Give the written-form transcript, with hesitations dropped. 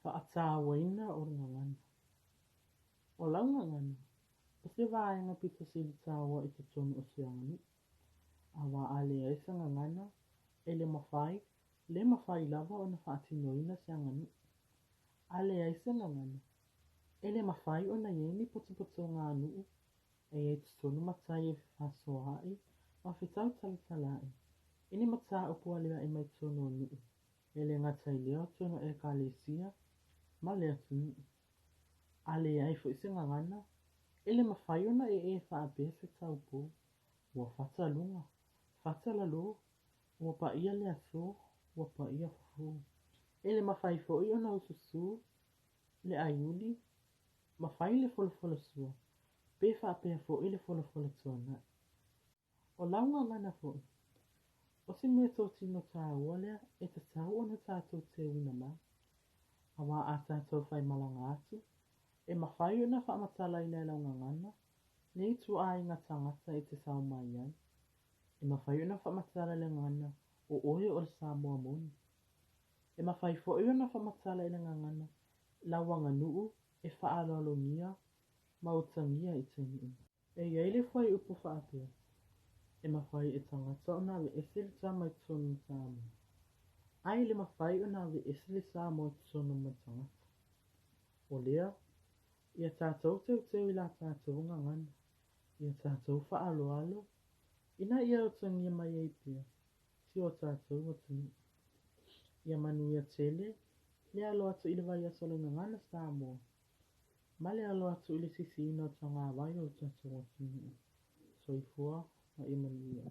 Whaatawaina o ngangana. O lau ngangana, o se vaenga pita sili tawa i te tonu o siangani. A wā ale aisa ngangana, e le mawhai lava o na whaatinoina siangani. Ale aisa ngangana, e le mawhai o na ieni putu ngā nuu, e te tonu matai e whasoai, ma whetau talatalai. Ini mata upua lea e mai tonu o nuu, e le ngatai leo tonu e ka lesia, ma lea tunu. Ale ai fo isi ngangana, ele mawhai ona e whaabese tau po. Ua whata lunga, whata lalo, ua pa ia lea so, ua pa ia fufu. Ele mawhai fo i ona ususu, le aiuli, mawhai le folofolo sua, pe whaapea fo i le folofolo tona. O launga ngana fo i, o si mea tō tino tā ualea, e te tau ona tātou te wina ma. Awa a tātou whai malanga atu, e mawhai ona whaamatala i le launga ngana, ne tu ai ngā tangata e te sau mai ai. E mawhai ona whaamatala le ngana, o oe o le Samoa moni. E mawhai fo i ona whaamatala i le ngana, lawanga nuu, e whaalolonia, mautangia i te nii. E iei whai upo whaapea. E mawhai e tangata o nawe esili tama i tonu tama. Ai le mawhai o nawe esili Samoa i tonu ma tangata. O lea, ia tātou teu i la tātou ngangana. Ia tātou whaaloalo. Ina ia o tangia mai ei pia. Si o tātou o tunu. Ia manu ia tele. Le alo atu ili vai asole ngangana Samoa. Ma le alo atu ili sisi ina o tanga vai o tātou o tunu. Soifua, ma imanuia.